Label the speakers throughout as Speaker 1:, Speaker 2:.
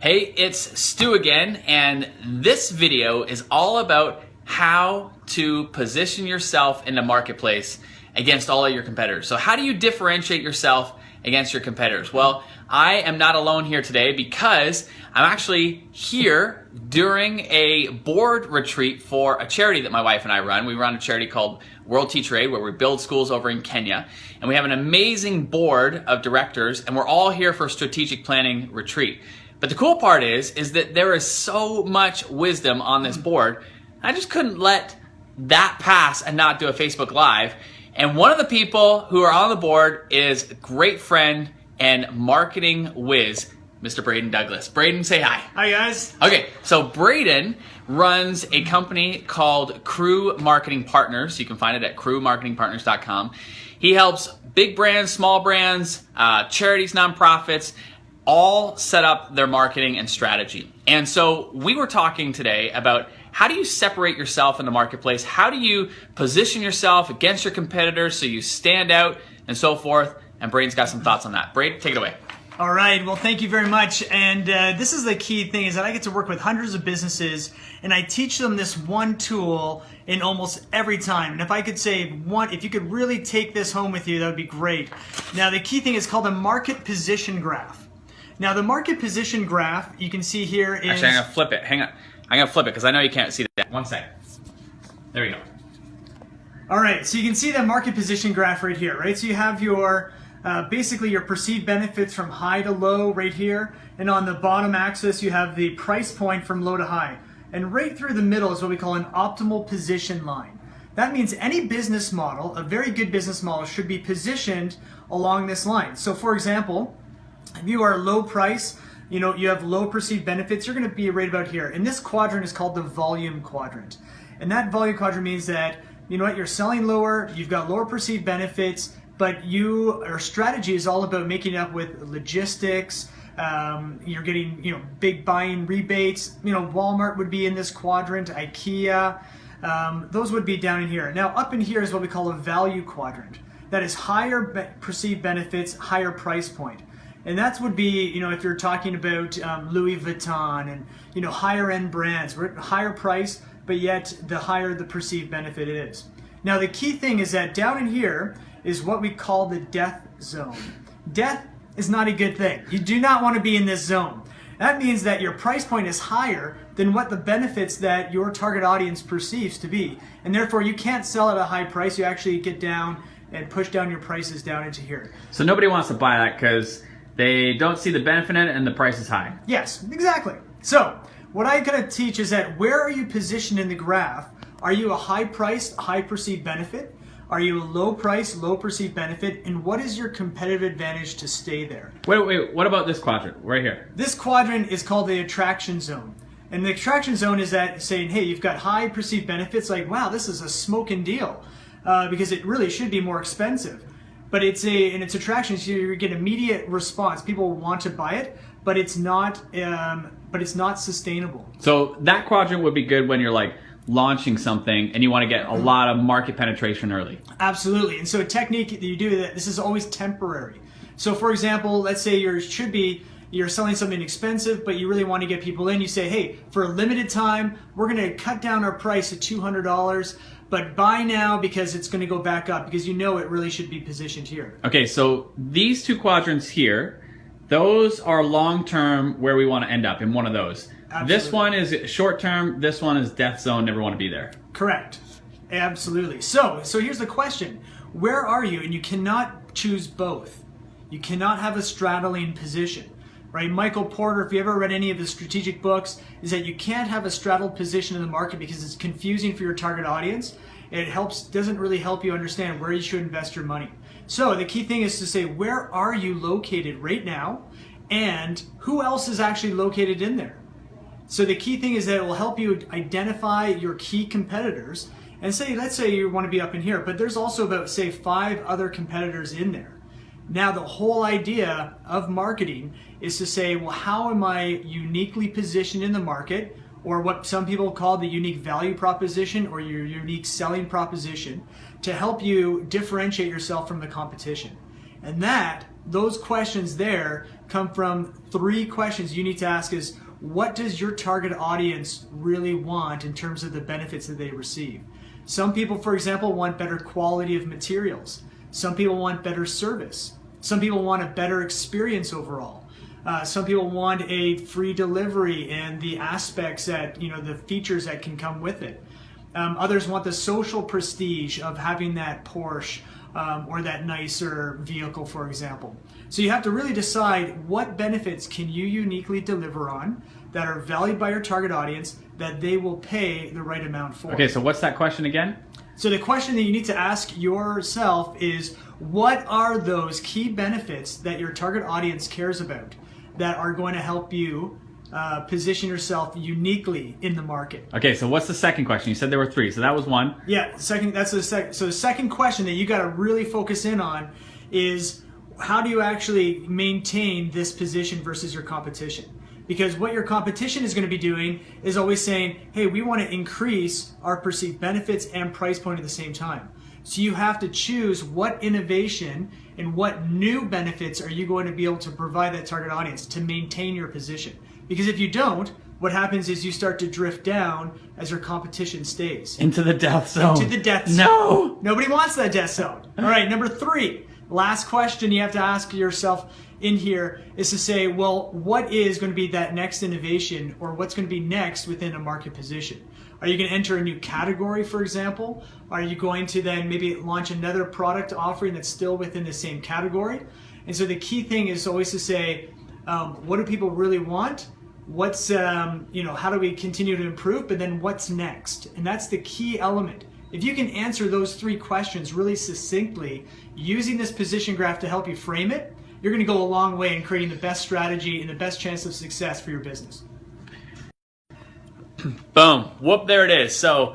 Speaker 1: Hey, it's Stu again, and this video is all about how to position yourself in the marketplace against all of your competitors. So how do you differentiate yourself against your competitors? Well, I am not alone here today because I'm actually here during a board retreat for a charity that my wife and I run. We run a charity called World Teacher Aid, where we build schools over in Kenya. And we have an amazing board of directors, and we're all here for a strategic planning retreat. But the cool part is that there is so much wisdom on this board. I just couldn't let that pass and not do a Facebook Live. And one of the people who are on the board is a great friend and marketing whiz, Mr. Braden Douglas. Braden, say hi.
Speaker 2: Hi, guys.
Speaker 1: Okay, so Braden runs a company called Crew Marketing Partners. You can find it at crewmarketingpartners.com. He helps big brands, small brands, charities, nonprofits, all set up their marketing and strategy. And so we were talking today about how do you separate yourself in the marketplace? How do you position yourself against your competitors so you stand out and so forth? And Braden's got some thoughts on that. Braden, take it away.
Speaker 2: All right. Well, thank you very much. And this is the key thing, is that I get to work with hundreds of businesses, and I teach them this one tool in almost every time. And if I could say one, if you could really take this home with you, that would be great. Now, the key thing is called a market position graph. Now, the market position graph, you can see here is...
Speaker 1: Actually, I'm going to flip it. Hang on. I'm going to flip it because I know you can't see that. 1 second. There we go.
Speaker 2: All right. So you can see that market position graph right here, right? So you have your, basically your perceived benefits from high to low right here. And on the bottom axis, you have the price point from low to high. And right through the middle is what we call an optimal position line. That means any business model, a very good business model, should be positioned along this line. So for example, if you are low price, you have low perceived benefits, you're going to be right about here. And this quadrant is called the Volume Quadrant. And that Volume Quadrant means that, you're selling lower, you've got lower perceived benefits, but your strategy is all about making it up with logistics. You're getting, big buying rebates. Walmart would be in this quadrant, IKEA. Those would be down in here. Now, up in here is what we call a Value Quadrant. That is higher perceived benefits, higher price point. And that would be, if you're talking about Louis Vuitton and, higher end brands, we're at higher price, but yet the higher the perceived benefit it is. Now, the key thing is that down in here is what we call the death zone. Death is not a good thing. You do not want to be in this zone. That means that your price point is higher than what the benefits that your target audience perceives to be. And therefore, you can't sell at a high price. You actually get down and push down your prices down into here.
Speaker 1: So nobody wants to buy that because they don't see the benefit in it and the price is high.
Speaker 2: Yes, exactly. So what I'm going to teach is that where are you positioned in the graph? Are you a high price, high perceived benefit? Are you a low price, low perceived benefit? And what is your competitive advantage to stay there?
Speaker 1: Wait, what about this quadrant right here?
Speaker 2: This quadrant is called the attraction zone. And the attraction zone is that saying, hey, you've got high perceived benefits, like, wow, this is a smoking deal, because it really should be more expensive. But it's attraction, so you get immediate response. People want to buy it, but it's not sustainable.
Speaker 1: So that quadrant would be good when you're like launching something and you want to get a lot of market penetration early.
Speaker 2: Absolutely. And so a technique that you do that, this is always temporary. So for example, let's say you're selling something expensive, but you really want to get people in. You say, hey, for a limited time, we're going to cut down our price to $200. But buy now because it's going to go back up, because it really should be positioned here. Okay,
Speaker 1: so these two quadrants here, those are long-term where we want to end up in one of those. Absolutely. This one is short-term, this one is death zone, never want to be there.
Speaker 2: Correct. Absolutely. So here's the question. Where are you? And you cannot choose both. You cannot have a straddling position. Right? Michael Porter, if you ever read any of his strategic books, is that you can't have a straddled position in the market because it's confusing for your target audience. It doesn't really help you understand where you should invest your money. So the key thing is to say, where are you located right now, and who else is actually located in there? So the key thing is that it will help you identify your key competitors, and let's say you want to be up in here, but there's also about, say, 5 other competitors in there. Now, the whole idea of marketing is to say, well, how am I uniquely positioned in the market, or what some people call the unique value proposition or your unique selling proposition, to help you differentiate yourself from the competition. And that those questions there come from 3 questions you need to ask is, what does your target audience really want in terms of the benefits that they receive? Some people, for example, want better quality of materials. Some people want better service. Some people want a better experience overall. Some people want a free delivery and the aspects that, the features that can come with it. Others want the social prestige of having that Porsche or that nicer vehicle, for example. So you have to really decide what benefits can you uniquely deliver on that are valued by your target audience that they will pay the right amount for.
Speaker 1: Okay, so what's that question again?
Speaker 2: So the question that you need to ask yourself is, what are those key benefits that your target audience cares about that are going to help you position yourself uniquely in the market?
Speaker 1: Okay, so what's the second question? You said there were 3, so that was 1.
Speaker 2: Yeah, so the second question that you got to really focus in on is, how do you actually maintain this position versus your competition? Because what your competition is going to be doing is always saying, hey, we want to increase our perceived benefits and price point at the same time. So you have to choose what innovation and what new benefits are you going to be able to provide that target audience to maintain your position. Because if you don't, what happens is you start to drift down as your competition stays.
Speaker 1: Into the death zone.
Speaker 2: Into the death zone.
Speaker 1: No!
Speaker 2: Nobody wants that death zone. All right, number 3. Last question you have to ask yourself in here is to say, well, what is going to be that next innovation, or what's going to be next within a market position? Are you going to enter a new category, for example? Are you going to then maybe launch another product offering that's still within the same category? And so the key thing is always to say, what do people really want? What's, how do we continue to improve? But then what's next? And that's the key element. If you can answer those 3 questions really succinctly, using this position graph to help you frame it, you're going to go a long way in creating the best strategy and the best chance of success for your business.
Speaker 1: Boom. Whoop, there it is. So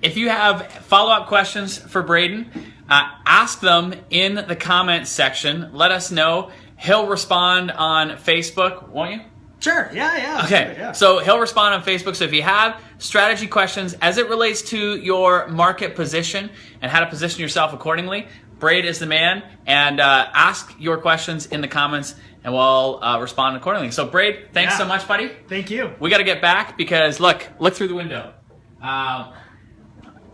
Speaker 1: if you have follow-up questions for Braden, ask them in the comments section. Let us know. He'll respond on Facebook, won't you?
Speaker 2: Sure. Yeah.
Speaker 1: Okay.
Speaker 2: Good, yeah.
Speaker 1: So he'll respond on Facebook. So if you have strategy questions as it relates to your market position and how to position yourself accordingly, Braden is the man. And ask your questions in the comments, and we'll respond accordingly. So Braden, thanks so much, buddy.
Speaker 2: Thank you.
Speaker 1: We got to get back because look through the window.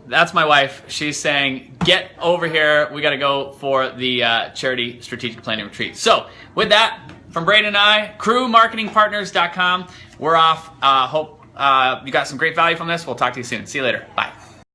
Speaker 1: That's my wife. She's saying, get over here. We got to go for the charity strategic planning retreat. So with that, from Braden and I, crewmarketingpartners.com. We're off. Hope you got some great value from this. We'll talk to you soon. See you later. Bye.